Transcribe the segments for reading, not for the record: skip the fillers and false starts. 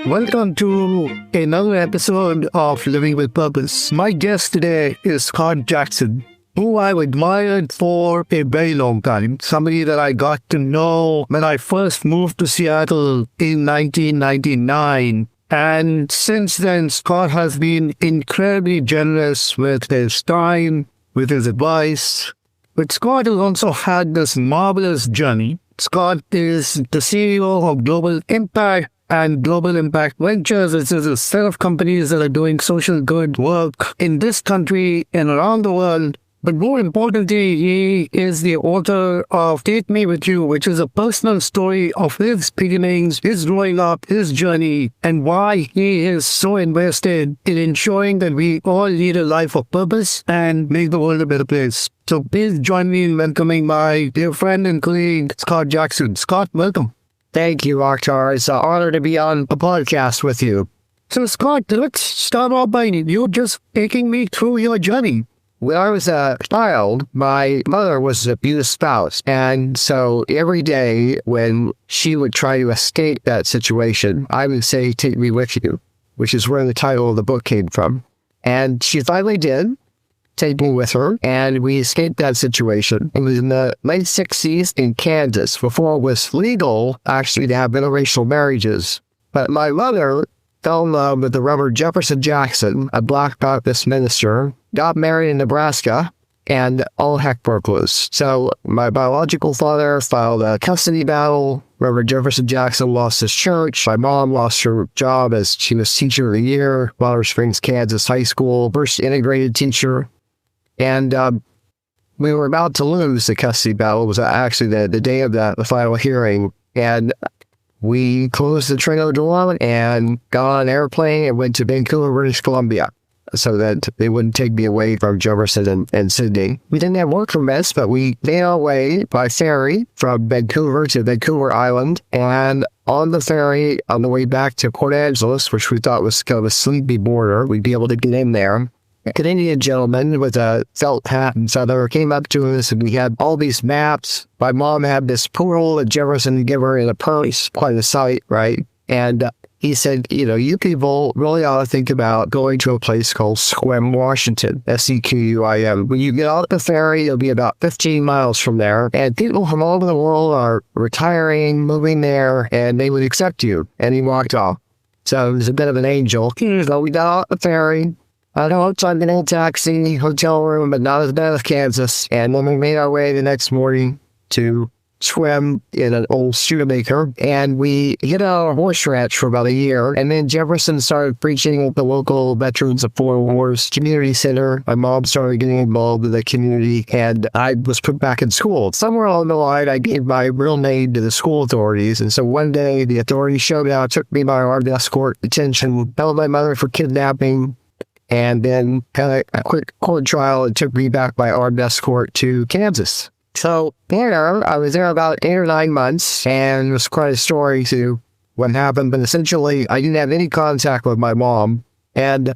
Welcome to another episode of Living with Purpose. My guest today is Scott Jackson, who I've admired for a very long time. Somebody that I got to know when I first moved to Seattle in 1999. And since then, Scott has been incredibly generous with his time, with his advice. But Scott has also had this marvelous journey. Scott is the CEO of Global Impact and Global Impact Ventures. This is a set of companies that are doing social good work in this country and around the world. But more importantly, he is the author of Take Me With You, which is a personal story of his beginnings, his growing up, his journey, and why he is so invested in ensuring that we all lead a life of purpose and make the world a better place. So please join me in welcoming my dear friend and colleague, Scott Jackson. Scott, welcome. Thank you, Akhtar. It's an honor to be on a podcast with you. So, Scott, let's start off by you just taking me through your journey. When I was a child, my mother was an abused spouse. And so every day when she would try to escape that situation, I would say, "Take me with you," which is where the title of the book came from. And she finally did take me with her, and we escaped that situation. It was in the late 60s in Kansas, before it was legal, actually, to have interracial marriages. But my mother fell in love with the Reverend Jefferson Jackson, a Black Baptist minister, got married in Nebraska, and all heck broke loose. So my biological father filed a custody battle. Reverend Jefferson Jackson lost his church. My mom lost her job as she was teacher of the year, Water Springs, Kansas High School, first integrated teacher. And we were about to lose the custody battle. It was actually the day of the final hearing. And we closed the train door and got on an airplane and went to Vancouver, British Columbia, so that they wouldn't take me away from Jefferson and Sydney. We didn't have work permits, but we made our way by ferry from Vancouver to Vancouver Island. And on the ferry, on the way back to Port Angeles, which we thought was kind of a sleepy border, we'd be able to get in there. A Canadian gentleman with a felt hat and feather came up to us, and we had all these maps. My mom had this poodle that Jefferson would give her in a purse, quite a sight, right? And he said, you people really ought to think about going to a place called Sequim, Washington, Sequim. When you get off the ferry, you'll be about 15 miles from there, and people from all over the world are retiring, moving there, and they would accept you. And he walked off. So he was a bit of an angel. So we got off the ferry. I don't know, in a taxi, hotel room, but not as bad as Kansas. And then we made our way the next morning to swim in an old Studebaker, and we hid out a horse ranch for about a year. And then Jefferson started preaching at the local Veterans of Foreign Wars Community Center. My mom started getting involved in the community, and I was put back in school. Somewhere along the line, I gave my real name to the school authorities. And so one day, the authorities showed up, took me by armed escort detention, held my mother for kidnapping, and then had a quick court trial and took me back by armed escort to Kansas. So there, I was there about 8 or 9 months, and it was quite a story to what happened. But essentially, I didn't have any contact with my mom, and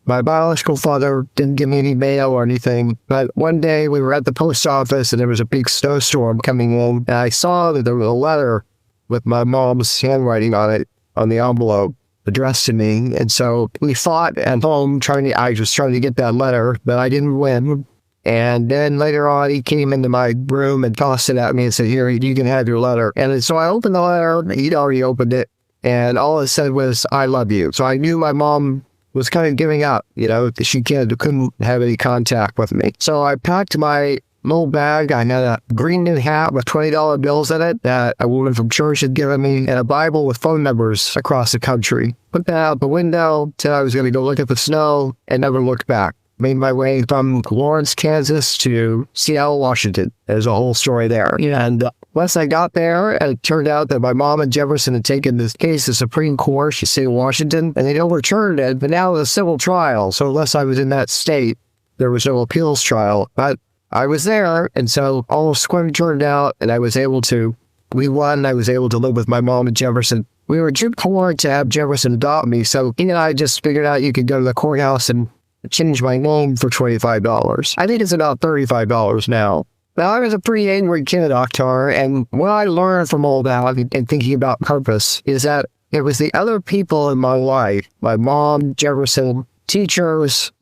my biological father didn't give me any mail or anything. But one day, we were at the post office, and there was a big snowstorm coming in, and I saw that there was a letter with my mom's handwriting on it, on the envelope, addressed to me. And so we fought at home I was trying to get that letter, but I didn't win. And then later on, he came into my room and tossed it at me and said, "Here, you can have your letter." And so I opened the letter. He'd already opened it. And all it said was, "I love you." So I knew my mom was kind of giving up, she couldn't have any contact with me. So I packed my little bag. I had a green new hat with $20 bills in it that a woman from church had given me, and a Bible with phone numbers across the country. Put that out the window, said I was going to go look at the snow, and never looked back. Made my way from Lawrence, Kansas to Seattle, Washington. There's a whole story there. And once I got there, it turned out that my mom and Jefferson had taken this case to the Supreme Court, the state of Washington, and they'd overturned it, but now it's a civil trial. So unless I was in that state, there was no appeals trial. But I was there, and so all Sequim turned out, and we won. I was able to live with my mom and Jefferson. We were too poor to have Jefferson adopt me, so he and I just figured out you could go to the courthouse and change my name for $25. I think it's about $35 now. Now, I was a pretty angry kid, Akhtar, and what I learned from all that and thinking about purpose is that it was the other people in my life, my mom, Jefferson, teachers,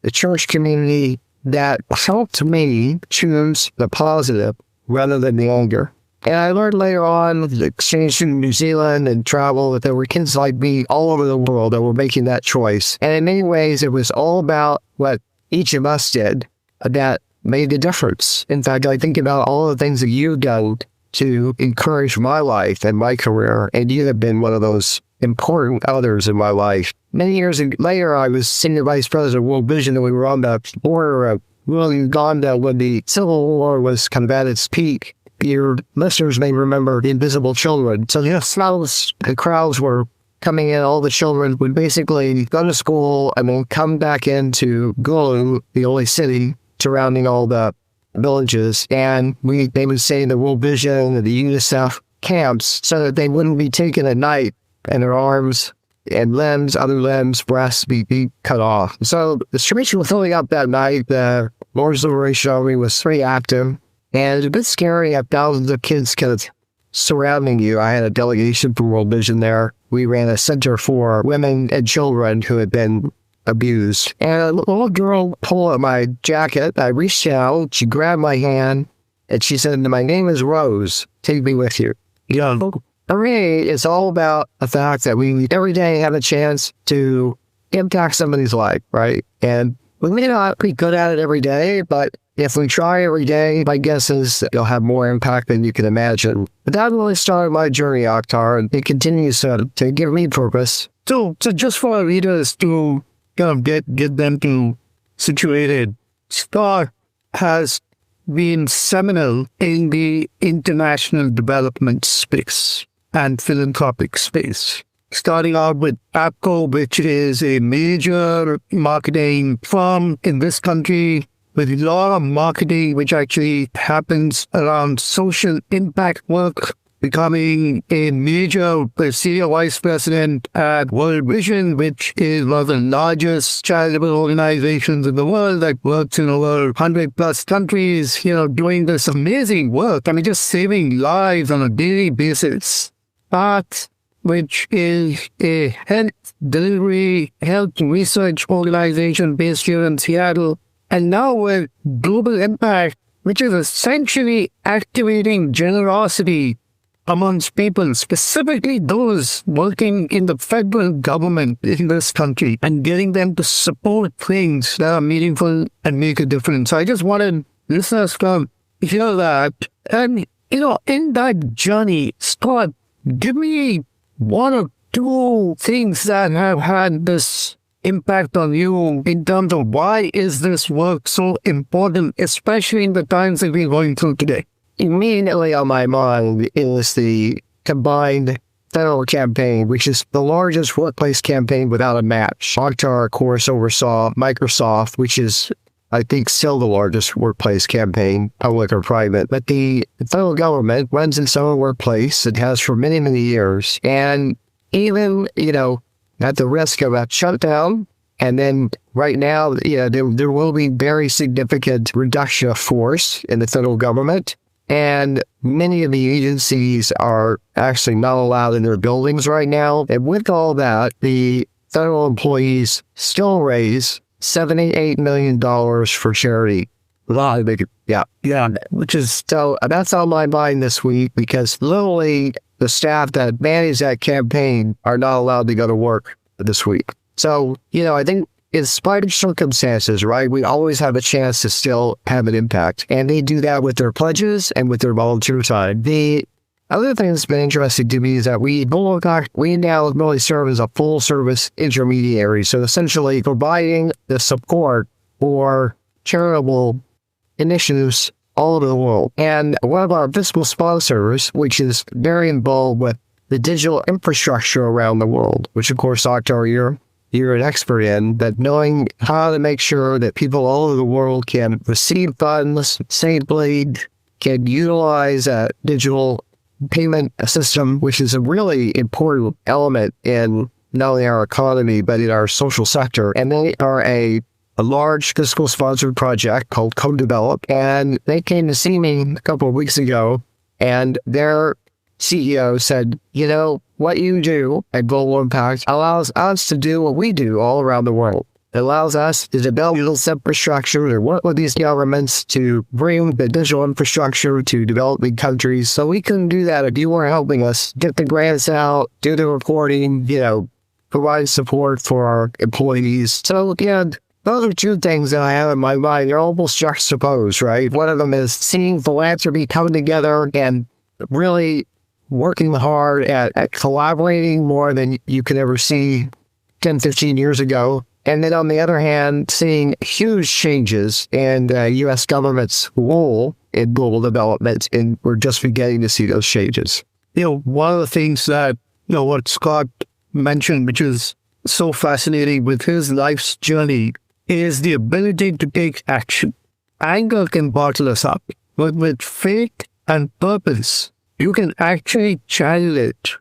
the church community, that helped me choose the positive rather than the anger. And I learned later on, the exchange to New Zealand and travel, that there were kids like me all over the world that were making that choice. And in many ways, it was all about what each of us did that made a difference. In fact, I think about all the things that you've done to encourage my life and my career, and you have been one of those important others in my life. Many years later, I was senior vice president of World Vision, and we were on the border of Uganda when the Civil War was kind of at its peak. Your listeners may remember the Invisible Children. So the crowds were coming in. All the children would basically go to school and then come back into Gulu, the only city surrounding all the villages. And they would stay in the World Vision and the UNICEF camps so that they wouldn't be taken at night and their arms and other limbs, breasts be cut off. So the streets were filling up that night. The Lord's Liberation Army was pretty active. And it's a bit scary to have thousands of kids kind of surrounding you. I had a delegation from World Vision there. We ran a center for women and children who had been abused. And a little girl pulled up my jacket. I reached out. She grabbed my hand. And she said, "My name is Rose. Take me with you." Yeah. For me, it's all about the fact that we every day have a chance to impact somebody's life, right? And we may not be good at it every day, but if we try every day, my guess is that you'll have more impact than you can imagine. But that really started my journey, Akhtar, and it continues to give me purpose. So just for our readers to kind of get them to situated, STAR has been seminal in the international development space and philanthropic space. Starting out with APCO, which is a major marketing firm in this country, with a lot of marketing which actually happens around social impact work, becoming a major senior vice president at World Vision, which is one of the largest charitable organizations in the world that works in over 100 plus countries, doing this amazing work. I mean, just saving lives on a daily basis. But which is a health delivery, health research organization based here in Seattle. And now with Global Impact, which is essentially activating generosity amongst people, specifically those working in the federal government in this country, and getting them to support things that are meaningful and make a difference. So I just wanted listeners to hear that. And, in that journey, Scott, give me one or two things that have had this impact on you in terms of why is this work so important, especially in the times that we're going through today. Immediately on my mind is the combined federal campaign, which is the largest workplace campaign without a match. Akhtar, of course, oversaw Microsoft, which is, I think, still the largest workplace campaign, public or private. But the federal government runs its own workplace. It has for many, many years. And even, at the risk of a shutdown, and then right now, there will be very significant reduction of force in the federal government. And many of the agencies are actually not allowed in their buildings right now. And with all that, the federal employees still raise $78 million for charity. Yeah, which is so that's on my mind this week, because literally the staff that manage that campaign are not allowed to go to work this week. So, I think in spite of circumstances, right, we always have a chance to still have an impact. And they do that with their pledges and with their volunteer time. The other thing that's been interesting to me is that we now really serve as a full service intermediary. So essentially providing the support for charitable initiatives all over the world. And one of our fiscal sponsors, which is very involved with the digital infrastructure around the world, which of course, Akhtar, you're an expert in, that knowing how to make sure that people all over the world can receive funds safely, can utilize a digital payment system, which is a really important element in not only our economy, but in our social sector. And they are a large fiscal sponsored project called Co-Develop. And they came to see me a couple of weeks ago, and their CEO said, what you do at Global Impact allows us to do what we do all around the world. It allows us to develop this infrastructure to work with these governments to bring the digital infrastructure to developing countries. So we couldn't do that if you weren't helping us get the grants out, do the reporting, provide support for our employees. So again, those are two things that I have in my mind. They're almost juxtaposed, right? One of them is seeing philanthropy come together and really working hard at collaborating more than you could ever see 10, 15 years ago. And then on the other hand, seeing huge changes in the U.S. government's role in global development, and we're just beginning to see those changes. One of the things that, what Scott mentioned, which is so fascinating with his life's journey, is the ability to take action. Anger can bottle us up, but with faith and purpose, you can actually channel it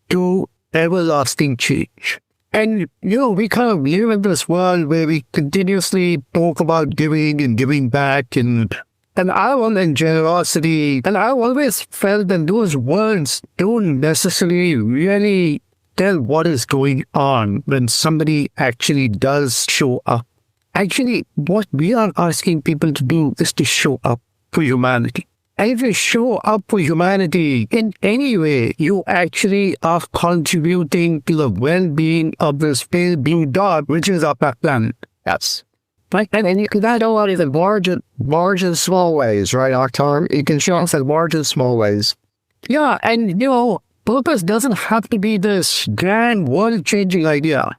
to everlasting change. And, we kind of live in this world where we continuously talk about giving and giving back and I want generosity. And I always felt that those words don't necessarily really tell what is going on when somebody actually does show up. Actually, what we are asking people to do is to show up for humanity. And if you show up for humanity in any way, you actually are contributing to the well-being of this pale blue dot, which is our planet. Yes. Right? And you can add a lot of the large and small ways, right, Akhtar? You can show us in large and small ways. Yeah, and, purpose doesn't have to be this grand world-changing idea.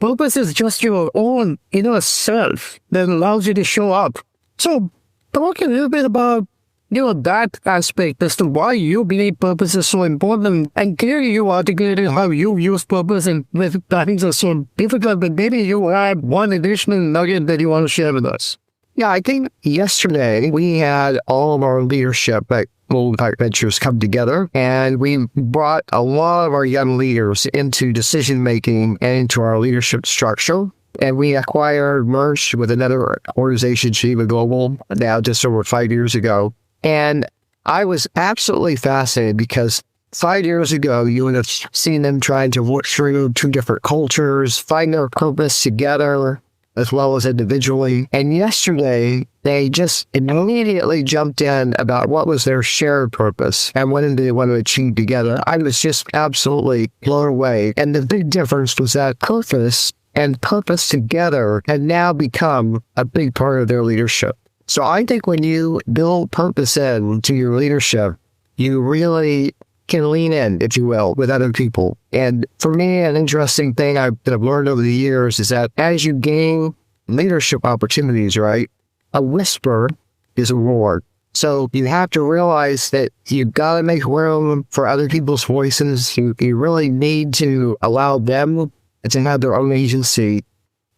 Purpose is just your own inner self that allows you to show up. So, talk a little bit about that aspect as to why you believe purpose is so important. And clearly you articulated how you use purpose and with things are so difficult, but maybe you have one additional nugget that you want to share with us. Yeah, I think yesterday we had all of our leadership at Global Impact Ventures come together, and we brought a lot of our young leaders into decision-making and into our leadership structure. And we merged with another organization, Geneva Global, now just over 5 years ago. And I was absolutely fascinated because 5 years ago, you would have seen them trying to work through two different cultures, find their purpose together, as well as individually. And yesterday, they just immediately jumped in about what was their shared purpose and what did they want to achieve together. I was just absolutely blown away. And the big difference was that purpose and purpose together had now become a big part of their leadership. So I think when you build purpose into your leadership, you really can lean in, if you will, with other people. And for me, an interesting thing that I've learned over the years is that as you gain leadership opportunities, right, a whisper is a roar. So you have to realize that you've got to make room for other people's voices. You really need to allow them to have their own agency.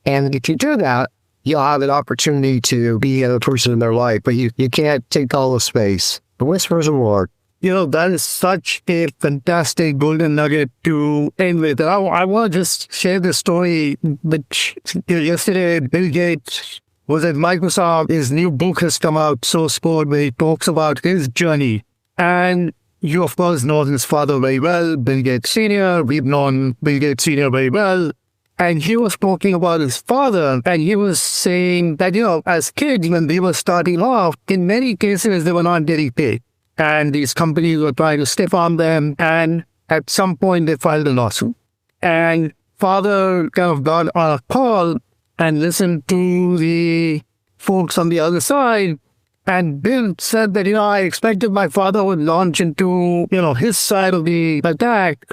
And if you do that, you'll have an opportunity to be a person in their life, but you can't take all the space. The whisper is a roar. That is such a fantastic golden nugget to end with. I want to just share the story which yesterday Bill Gates was at Microsoft. His new book has come out, Source Code, where he talks about his journey. And you, of course, know his father very well, Bill Gates Sr. We've known Bill Gates Sr. very well. And he was talking about his father, and he was saying that, as kids, when they were starting off, in many cases, they were not getting paid. And these companies were trying to step on them, and at some point, they filed a lawsuit. And father kind of got on a call and listened to the folks on the other side. And Bill said that, I expected my father would launch into, his side of the attack.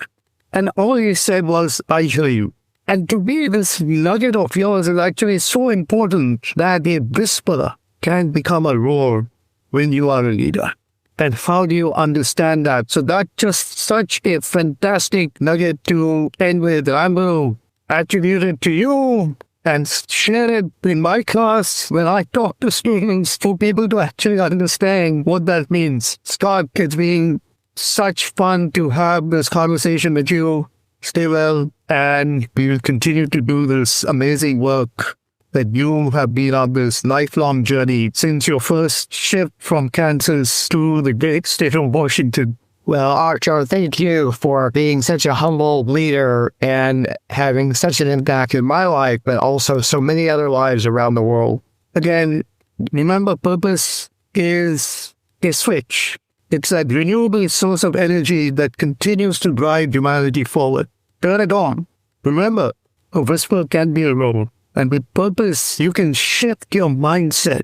And all he said was, I hear you. And to me, this nugget of yours is actually so important that a whisper can become a roar when you are a leader. And how do you understand that? So that's just such a fantastic nugget to end with. I'm going to attribute it to you and share it in my class when I talk to students for people to actually understand what that means. Scott, it's been such fun to have this conversation with you. Stay well, and we will continue to do this amazing work that you have been on this lifelong journey since your first shift from Kansas to the great state of Washington. Well, Archer, thank you for being such a humble leader and having such an impact in my life, but also so many other lives around the world. Again, remember, purpose is a switch. It's that renewable source of energy that continues to drive humanity forward. Turn it on. Remember, a whisper can be a roar. And with purpose, you can shift your mindset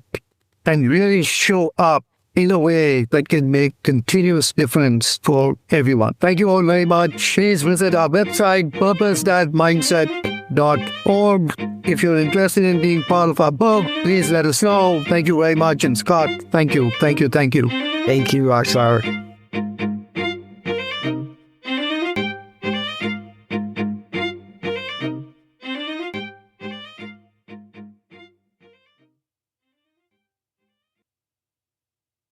and really show up in a way that can make continuous difference for everyone. Thank you all very much. Please visit our website, purpose-mindset.org. If you're interested in being part of our book, please let us know. Thank you very much. And Scott, thank you. Thank you, Archer.